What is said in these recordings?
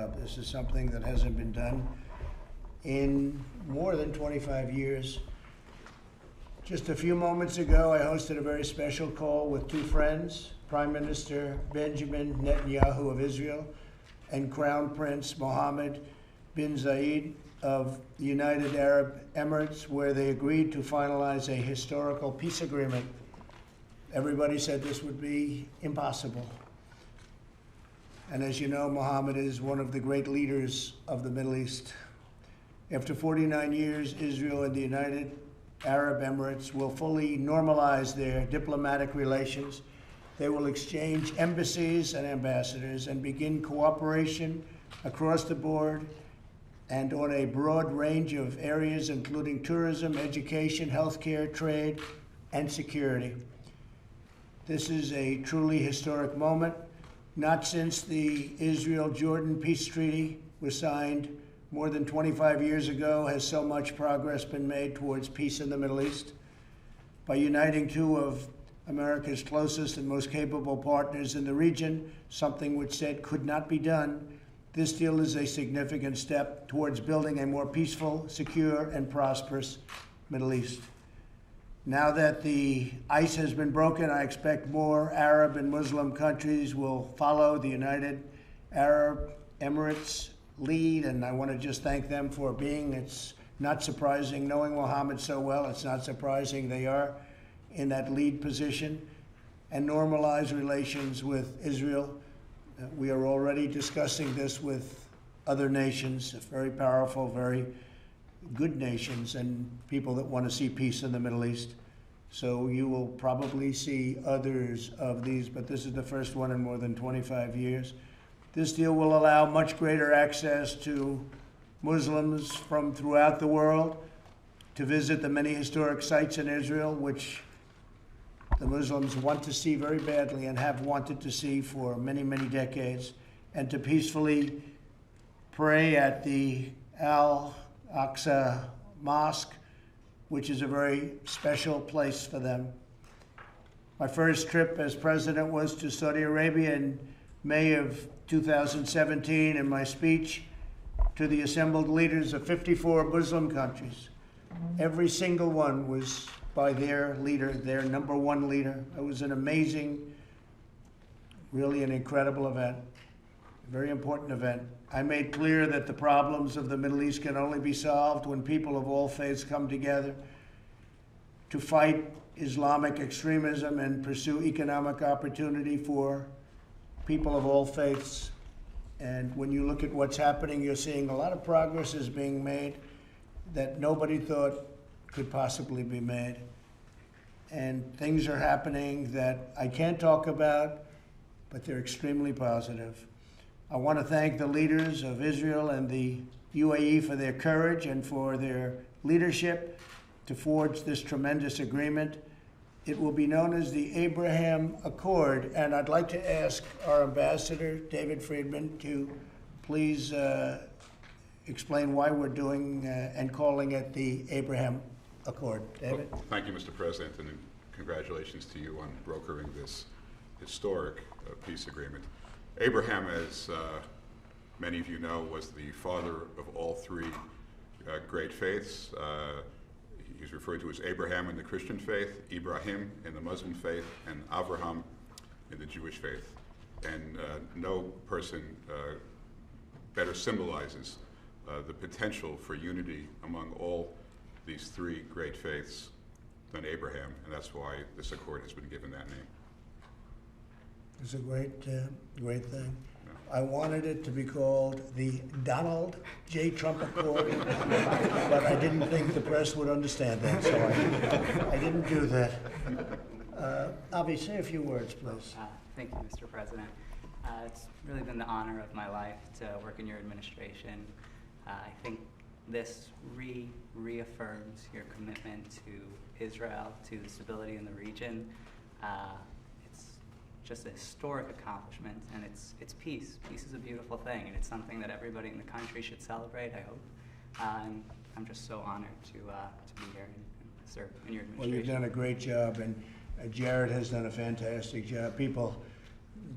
proud. This is something that hasn't been done in more than 25 years. Just a few moments ago, I hosted a very special call with two friends, Prime Minister Benjamin Netanyahu of Israel and Crown Prince Mohammed bin Zayed of the United Arab Emirates, where they agreed to finalize a historical peace agreement. Everybody said this would be impossible. And as you know, Mohammed is one of the great leaders of the Middle East. After 49 years, Israel and the United Arab Emirates will fully normalize their diplomatic relations. They will exchange embassies and ambassadors and begin cooperation across the board and on a broad range of areas, including tourism, education, healthcare, trade, and security. This is a truly historic moment. Not since the Israel-Jordan peace treaty was signed more than 25 years ago has so much progress been made towards peace in the Middle East. By uniting two of America's closest and most capable partners in the region, something which said could not be done, this deal is a significant step towards building a more peaceful, secure, and prosperous Middle East. Now that the ice has been broken, I expect more Arab and Muslim countries will follow the United Arab Emirates lead, and I want to just thank them for being. It's not surprising, knowing Mohammed so well, it's not surprising they are in that lead position, and normalize relations with Israel. We are already discussing this with other nations, very powerful, very good nations, and people that want to see peace in the Middle East. So you will probably see others of these, but this is the first one in more than 25 years. This deal will allow much greater access to Muslims from throughout the world to visit the many historic sites in Israel, which the Muslims want to see very badly and have wanted to see for many, many decades, and to peacefully pray at the Al-Aqsa Mosque, which is a very special place for them. My first trip as president was to Saudi Arabia in May of 2017, and my speech to the assembled leaders of 54 Muslim countries. Every single one was by their leader, their number one leader. It was an amazing, really an incredible event, a very important event. I made clear that the problems of the Middle East can only be solved when people of all faiths come together to fight Islamic extremism and pursue economic opportunity for people of all faiths. And when you look at what's happening, you're seeing a lot of progress is being made that nobody thought could possibly be made. And things are happening that I can't talk about, but they're extremely positive. I want to thank the leaders of Israel and the UAE for their courage and for their leadership to forge this tremendous agreement. It will be known as the Abraham Accord, and I'd like to ask our ambassador, David Friedman, to please explain why we're doing and calling it the Abraham Accord. David? Well, thank you, Mr. President, and congratulations to you on brokering this historic peace agreement. Abraham, as many of you know, was the father of all three great faiths. He's referred to as Abraham in the Christian faith, Ibrahim in the Muslim faith, and Avraham in the Jewish faith. And no person better symbolizes the potential for unity among all these three great faiths than Abraham, and that's why this accord has been given that name. It's a great thing. Yeah. I wanted it to be called the Donald J. Trump Accord, but I didn't think the press would understand that, so I didn't do that. Avi, say a few words, please. Thank you, Mr. President. It's really been the honor of my life to work in your administration. I think this reaffirms your commitment to Israel, to the stability in the region. It's just a historic accomplishment, and it's peace. Peace is a beautiful thing, and it's something that everybody in the country should celebrate, I hope. And I'm just so honored to be here and serve in your administration. Well, you've done a great job, and Jared has done a fantastic job. People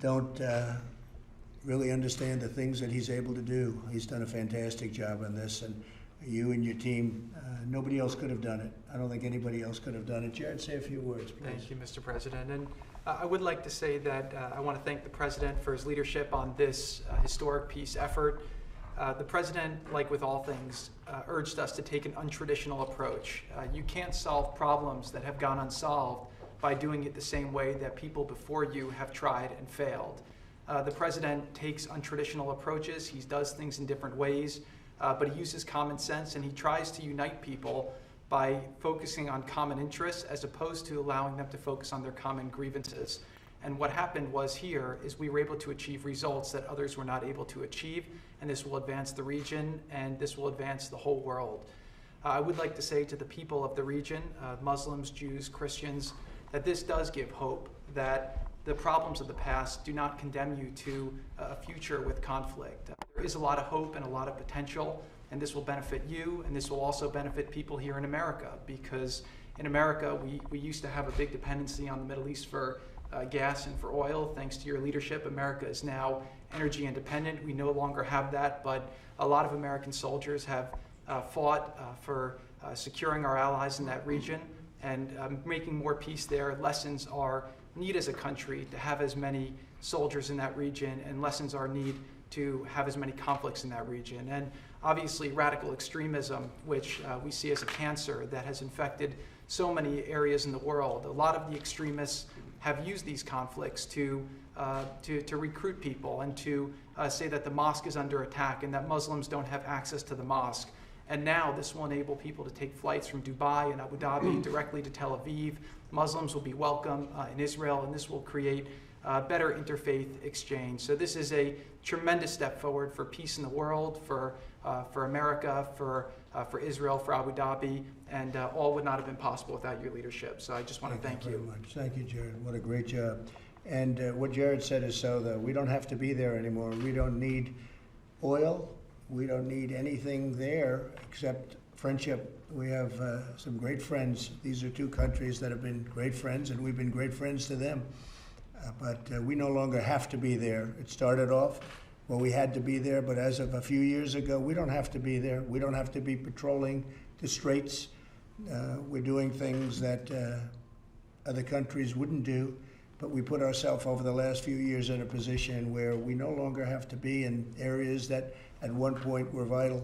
don't really understand the things that he's able to do. He's done a fantastic job on this, and you and your team, nobody else could have done it. I don't think anybody else could have done it. Jared, say a few words, please. Thank you, Mr. President. And I would like to say that I want to thank the President for his leadership on this historic peace effort. The President, like with all things, urged us to take an untraditional approach. You can't solve problems that have gone unsolved by doing it the same way that people before you have tried and failed. The President takes untraditional approaches. He does things in different ways, but he uses common sense, and he tries to unite people by focusing on common interests as opposed to allowing them to focus on their common grievances. And what happened was here is we were able to achieve results that others were not able to achieve, and this will advance the region, and this will advance the whole world. I would like to say to the people of the region, Muslims, Jews, Christians, that this does give hope, that the problems of the past do not condemn you to a future with conflict. There is a lot of hope and a lot of potential, and this will benefit you, and this will also benefit people here in America, because in America, we used to have a big dependency on the Middle East for gas and for oil. Thanks to your leadership, America is now energy independent. We no longer have that, but a lot of American soldiers have fought for securing our allies in that region and making more peace there. Lessons our need as a country to have as many soldiers in that region, and lessons our need to have as many conflicts in that region. And obviously radical extremism, which we see as a cancer that has infected so many areas in the world. A lot of the extremists have used these conflicts to recruit people and to say that the mosque is under attack and that Muslims don't have access to the mosque. And now this will enable people to take flights from Dubai and Abu Dhabi directly to Tel Aviv. Muslims will be welcome in Israel, and this will create better interfaith exchange. So this is a tremendous step forward for peace in the world, for America, for Israel, for Abu Dhabi, and all would not have been possible without your leadership. So I just want to thank you. Very much. Thank you, Jared. What a great job. And what Jared said is so that we don't have to be there anymore. We don't need oil. We don't need anything there except friendship. We have some great friends. These are two countries that have been great friends, and we've been great friends to them. But we no longer have to be there. It started off well, we had to be there, but as of a few years ago, we don't have to be there. We don't have to be patrolling the straits. We're doing things that other countries wouldn't do. But we put ourselves over the last few years in a position where we no longer have to be in areas that at one point were vital.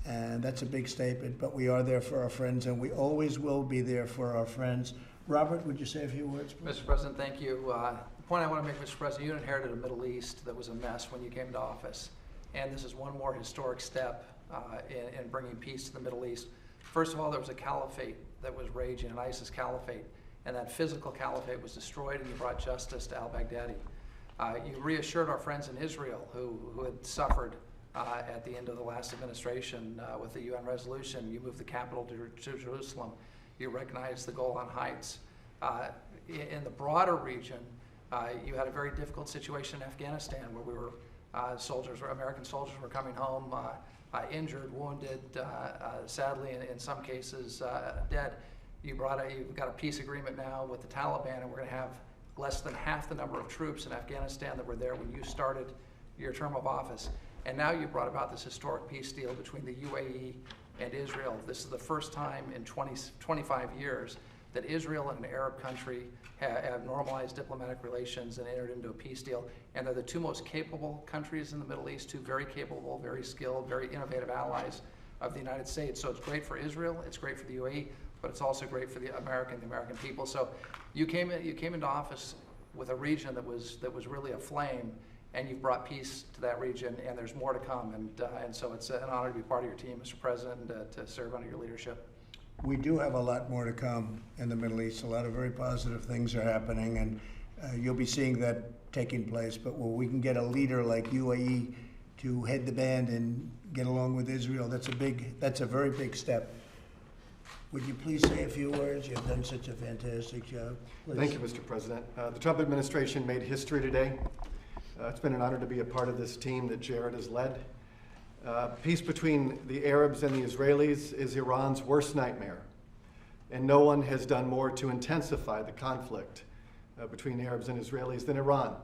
And that's a big statement, but we are there for our friends, and we always will be there for our friends. Robert, would you say a few words, please? Mr. President, thank you. The point I want to make, Mr. President, you inherited a Middle East that was a mess when you came to office. And this is one more historic step in bringing peace to the Middle East. First of all, there was a caliphate that was raging, an ISIS caliphate. And that physical caliphate was destroyed, and you brought justice to al-Baghdadi. You reassured our friends in Israel who had suffered at the end of the last administration with the UN resolution. You moved the capital to Jerusalem. You recognized the Golan Heights. In the broader region, you had a very difficult situation in Afghanistan where we were American soldiers were coming home injured, wounded, sadly in some cases dead. You've got a peace agreement now with the Taliban, and we're going to have less than half the number of troops in Afghanistan that were there when you started your term of office. And now you brought about this historic peace deal between the UAE and Israel. This is the first time in 25 years that Israel and an Arab country have normalized diplomatic relations and entered into a peace deal. And they're the two most capable countries in the Middle East, two very capable, very skilled, very innovative allies of the United States. So it's great for Israel, it's great for the UAE, but it's also great for the American people. So you came into office with a region that was really aflame, and you've brought peace to that region, and there's more to come. And so it's an honor to be part of your team, Mr. President, and to serve under your leadership. We do have a lot more to come in the Middle East. A lot of very positive things are happening, and you'll be seeing that taking place. But when we can get a leader like UAE to head the band and get along with Israel, that's a very big step. Would you please say a few words? You've done such a fantastic job. Please. Thank you, Mr. President. The Trump administration made history today. It's been an honor to be a part of this team that Jared has led. Peace between the Arabs and the Israelis is Iran's worst nightmare, and no one has done more to intensify the conflict between Arabs and Israelis than Iran.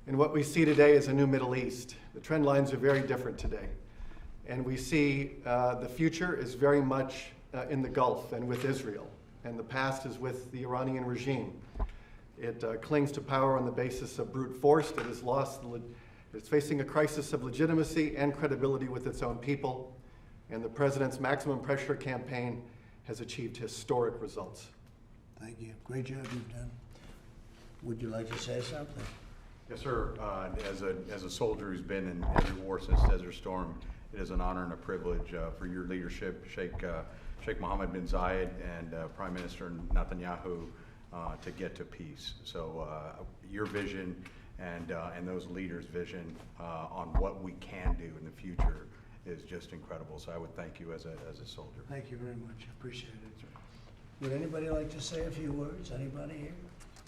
And what we see today is a new Middle East. The trend lines are very different today. And we see the future is very much in the Gulf and with Israel. And the past is with the Iranian regime. It clings to power on the basis of brute force. It has lost, it's facing a crisis of legitimacy and credibility with its own people. And the president's maximum pressure campaign has achieved historic results. Thank you. Great job you've done. Would you like to say something? Yes, sir. As a soldier who's been in every war since Desert Storm, it is an honor and a privilege for your leadership, Sheikh Mohammed bin Zayed and Prime Minister Netanyahu, to get to peace. So your vision and those leaders' vision on what we can do in the future is just incredible. So I would thank you as a soldier. Thank you very much. I appreciate it. Would anybody like to say a few words? Anybody here?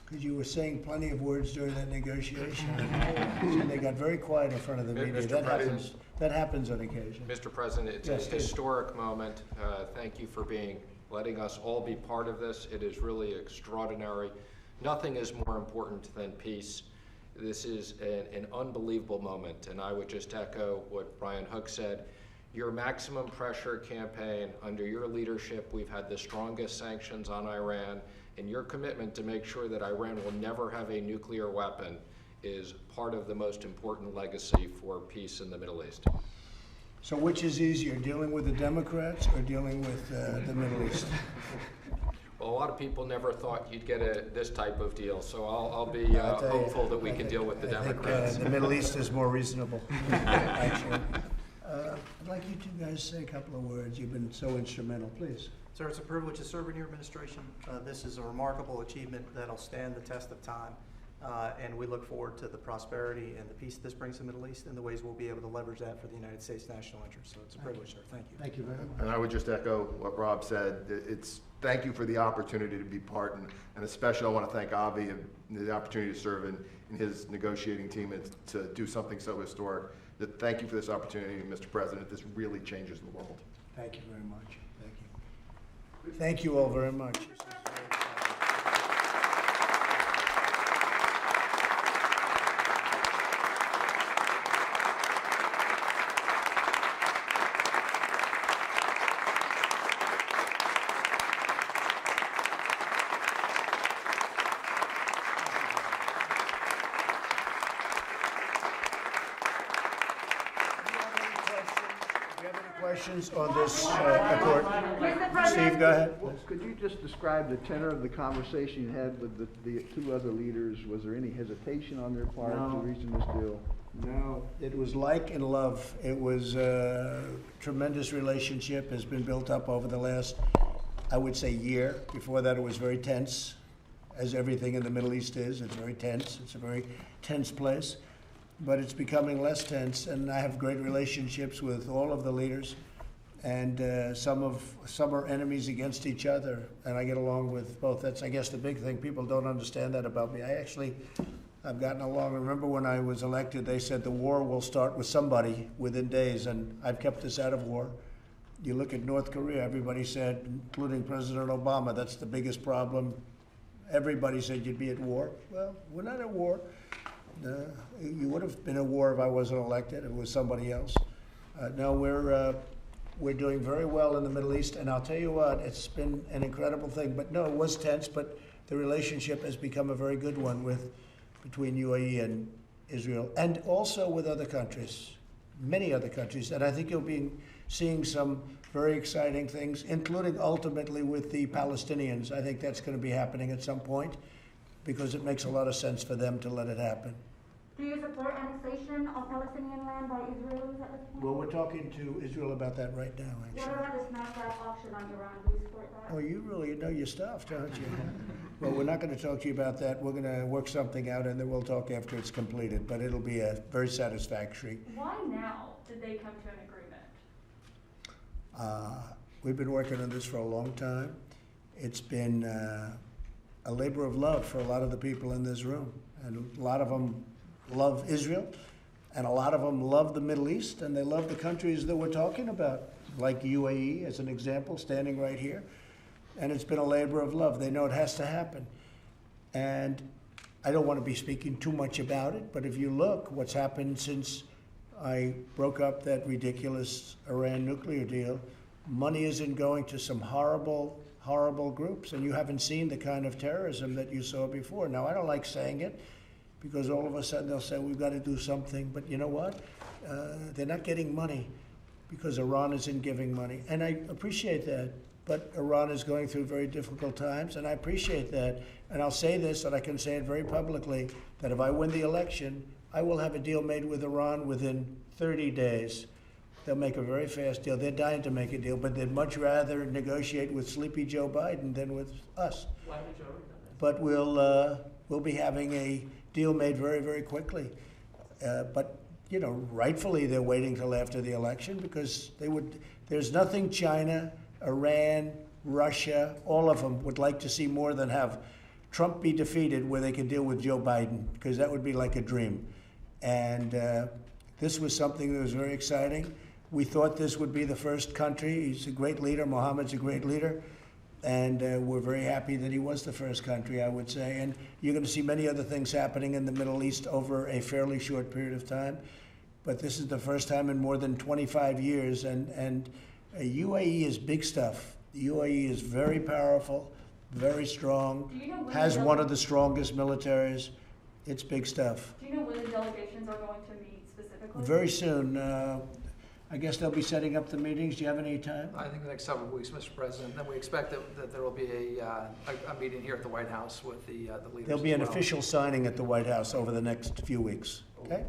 Because you were saying plenty of words during that negotiation. And they got very quiet in front of the media. Mr. President. That happens on occasion. Mr. President, it's Yes, a Steve. historic moment. Thank you for letting us all be part of this. It is really extraordinary. Nothing is more important than peace. This is an unbelievable moment, and I would just echo what Brian Hook said. Your maximum pressure campaign, under your leadership, we've had the strongest sanctions on Iran, and your commitment to make sure that Iran will never have a nuclear weapon is part of the most important legacy for peace in the Middle East. So which is easier, dealing with the Democrats or dealing with the Middle East? Well, a lot of people never thought you'd get this type of deal, so I'll be I'll tell you, hopeful that we I can think- deal with the I think, Democrats. the Middle East is more reasonable, actually. I'd like you two guys to say a couple of words. You've been so instrumental, please. Sir, it's a privilege to serve in your administration. This is a remarkable achievement that'll stand the test of time. And we look forward to the prosperity and the peace this brings to the Middle East and the ways we'll be able to leverage that for the United States national interest. So it's a privilege, sir. Thank you. Thank you very much. And I would just echo what Rob said. Thank you for the opportunity to be part, and especially I want to thank Avi and the opportunity to serve in his negotiating team and to do something so historic. Thank you for this opportunity, Mr. President. This really changes the world. Thank you very much. Thank you. Thank you all very much. Questions on this accord? Steve, go ahead. Could you just describe the tenor of the conversation you had with the two other leaders? Was there any hesitation on their part No. to reaching this deal? No, it was like and love. It was a tremendous relationship, has been built up over the last, I would say, year. Before that, it was very tense, as everything in the Middle East is. It's very tense. It's a very tense place. But it's becoming less tense, and I have great relationships with all of the leaders, and some are enemies against each other, and I get along with both. That's, I guess, the big thing. People don't understand that about me. I've gotten along. Remember when I was elected, they said the war will start with somebody within days, and I've kept us out of war. You look at North Korea, everybody said, including President Obama, that's the biggest problem. Everybody said you'd be at war. Well, we're not at war. You would have been at war if I wasn't elected. It was somebody else. No, we're doing very well in the Middle East, and I'll tell you what, it's been an incredible thing. But no, it was tense, but the relationship has become a very good one between UAE and Israel, and also with other countries, many other countries. And I think you'll be seeing some very exciting things, including ultimately with the Palestinians. I think that's going to be happening at some point, because it makes a lot of sense for them to let it happen. Do you support annexation of Palestinian land by Israelis at this point? Well, we're talking to Israel about that right now, What actually. about the snapback auction on Iran? Do you support that? Oh, you really know your stuff, don't you? Well, we're not going to talk to you about that. We're going to work something out, and then we'll talk after it's completed, but it'll be a very satisfactory. Why now did they come to an agreement? We've been working on this for a long time. It's been a labor of love for a lot of the people in this room, and a lot of them love Israel, and a lot of them love the Middle East, and they love the countries that we're talking about, like UAE as an example, standing right here. And it's been a labor of love. They know it has to happen. And I don't want to be speaking too much about it, but if you look what's happened since I broke up that ridiculous Iran nuclear deal, money isn't going to some horrible, horrible groups, and you haven't seen the kind of terrorism that you saw before. Now, I don't like saying it, because all of a sudden they'll say, we've got to do something, but you know what? They're not getting money because Iran isn't giving money, and I appreciate that, but Iran is going through very difficult times, and I appreciate that. And I'll say this, and I can say it very publicly, that if I win the election, I will have a deal made with Iran within 30 days. They'll make a very fast deal. They're dying to make a deal, but they'd much rather negotiate with sleepy Joe Biden than with us. But we'll be having a deal made very, very quickly. But you know, rightfully they're waiting till after the election because there's nothing China, Iran, Russia, all of them would like to see more than have Trump be defeated where they can deal with Joe Biden, because that would be like a dream. And this was something that was very exciting. We thought this would be the first country. He's a great leader. Mohammed's a great leader. And we're very happy that he was the first country, I would say. And you're going to see many other things happening in the Middle East over a fairly short period of time. But this is the first time in more than 25 years. And UAE is big stuff. The UAE is very powerful, very strong, has one of the strongest militaries. It's big stuff. Do you know when the delegations are going to meet specifically? Very soon. I guess they'll be setting up the meetings. Do you have any time? I think the next several weeks, Mr. President. Then we expect that there will be a meeting here at the White House with the leaders. There'll be as an well. official signing at the White House over the next few weeks. Okay?